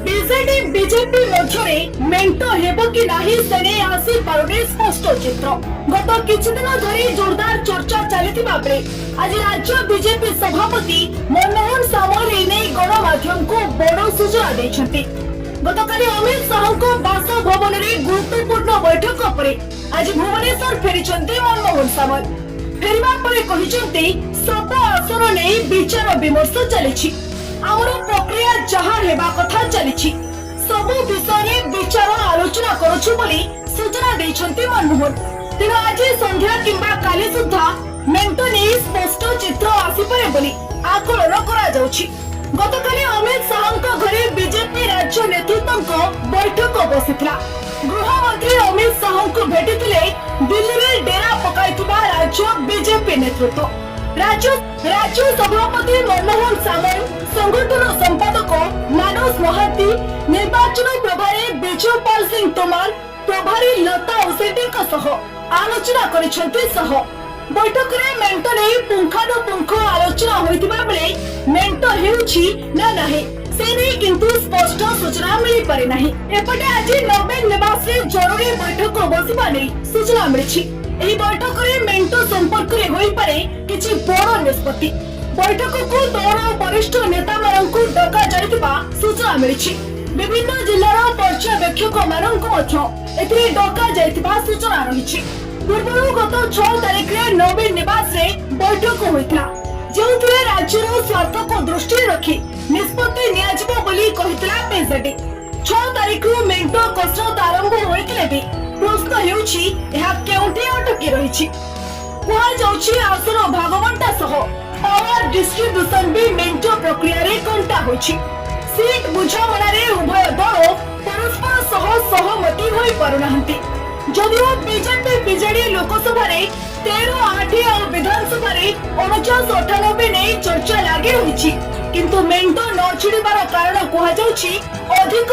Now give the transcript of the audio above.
BJD BJP ମଧ୍ୟରେ ମେଣ୍ଟ ହେବ କି ନାହିଁ ସେ ନେଇ ଆସିପାରୁନି ସ୍ପଷ୍ଟ ଚିତ୍ର। ଗତ କିଛି ଦିନ ଧରି ଜୋରଦାର ଚର୍ଚ୍ଚା ଚାଲିଥିବା ବେଳେ ଆଜି ରାଜ୍ୟ ବିଜେପି ସଭାପତି ମନମୋହନ ସାମଲ ଏନେଇ ଗଣମାଧ୍ୟମକୁ ବଡ଼ ସୂଚନା ଦେଇଛନ୍ତି। ଗତକାଲି ଅମିତ ଶାହଙ୍କ ବାସଭବନରେ ଗୁରୁତ୍ୱପୂର୍ଣ୍ଣ ବୈଠକ ପରେ ଆଜି ଭୁବନେଶ୍ୱର ଫେରିଛନ୍ତି ମନମୋହନ ସାମଲ। ଫେରିବା ପରେ କହିଛନ୍ତି ସବୁ ଆସନ ନେଇ ବିଚାର ବିମର୍ଶ ଚାଲିଛି। ଆମର ପ୍ରକ୍ରିୟା ଯାହା ହେବା କଥା ଚାଲିଛି, ସବୁ ବିଷୟରେ ବିଚାର ଆଲୋଚନା କରୁଛୁ ବୋଲି ସୂଚନା ଦେଇଛନ୍ତି ମନମୋହନ। ତେଣୁ ଆଜି ସନ୍ଧ୍ୟା କିମ୍ବା କାଲି ସୁଦ୍ଧା ମେଣ୍ଟ ନେଇ ସ୍ପଷ୍ଟ ଚିତ୍ର ଆସିପାରେ ବୋଲି ଆକଳନ କରାଯାଉଛି। ଗତକାଲି ଅମିତ ଶାହଙ୍କ ଘରେ ବିଜେପି ରାଜ୍ୟ ନେତୃତ୍ୱଙ୍କ ବୈଠକ ବସିଥିଲା। ଗୃହମନ୍ତ୍ରୀ ଅମିତ ଶାହଙ୍କୁ ଭେଟିଥିଲେ ଦିଲ୍ଲୀରେ ଡେରା ପକାଇଥିବା ରାଜ୍ୟ ବିଜେପି ନେତୃତ୍ୱ। ରାଜ୍ୟ ସଭାପତି ମନମୋହନ ସାମଲ, ସଂଗଠନ ସମ୍ପାଦକ ମାନସ ମହାନ୍ତି, ନିର୍ବାଚନ ପ୍ରଭାରୀ ବିଜୟପାଲ ସିଂ ତୋମାର, ପ୍ରଭାରୀ ଲତା ଉସେଟିଙ୍କ ସହ ଆଲୋଚନା କରିଛନ୍ତି। ବୈଠକରେ ମେଣ୍ଟ ନେଇ ପୁଙ୍ଖାନୁପୁଙ୍ଖ ଆଲୋଚନା ହୋଇଥିବା ବେଳେ ମେଣ୍ଟ ହେଉଛି ନା ନାହିଁ ସେ ନେଇ କିନ୍ତୁ ସ୍ପଷ୍ଟ ସୂଚନା ମିଳିପାରି ନାହିଁ। ଏପଟେ ଆଜି ନବୀନ ନିବାସରେ ଜରୁରୀ ବୈଠକ ବସିବା ନେଇ ସୂଚନା ମିଳିଛି। ଏହି ବୈଠକରେ ମେଣ୍ଟ ସମ୍ପର୍କରେ ହୋଇପାରେ କିଛି ବଡ଼ ନିଷ୍ପତ୍ତି। ବୈଠକକୁ ଦଳର ବରିଷ୍ଠ ନେତାମାନଙ୍କୁ ଡକାଯାଇଥିବା ସୂଚନା ମିଳିଛି। ବିଭିନ୍ନ ଜିଲ୍ଲାର ପର୍ଯ୍ୟବେକ୍ଷକ ମାନଙ୍କୁ ମଧ୍ୟ ଏଥିରେ ଡକାଯାଇଥିବା ସୂଚନା ରହିଛି। ପୂର୍ବରୁ ଗତ 6 ତାରିଖରେ ନବୀନ ନିବାସରେ ବୈଠକ ହୋଇଥିଲା, ଯେଉଁଥିରେ ରାଜ୍ୟର ସ୍ୱାର୍ଥକୁ ଦୃଷ୍ଟିରେ ରଖି ନିଷ୍ପତ୍ତି ନିଆଯିବ ବୋଲି କହିଥିଲା ବିଜେଡି। 6 ତାରିଖରୁ ମେଣ୍ଟ କସରତ ଆରମ୍ଭ ହୋଇଥିଲେ ବି ପ୍ରଶ୍ନ ହେଉଛି ଏହା କେଉଁଠି ଅଟକି ରହିଛି। କୁହାଯାଉଛି ଆସନ ଭାଗବଣ୍ଟା ସହ ପାୱାର ଡିଷ୍ଟ୍ରିବ୍ୟୁସନ ବି ମେଣ୍ଟ ପ୍ରକ୍ରିୟାରେ କଣ୍ଟା ହୋଇଛି। ସିଟ୍ ବୁଝାମଣାରେ ଉଭୟ ଦଳ ପରସ୍ପର ସହ ସହମତି ହୋଇପାରୁନାହାନ୍ତି। ଯଦିଓ ବିଜେପି ବିଜେଡି ଲୋକସଭାରେ 13-8 ଆଉ ବିଧାନସଭାରେ 49-98 ନେଇ ଚର୍ଚ୍ଚା ଲାଗି ରହିଛି, କିନ୍ତୁ ମେଣ୍ଟ ନ ଛିଡ଼ିବାର କାରଣ କୁହାଯାଉଛି ଅଧିକ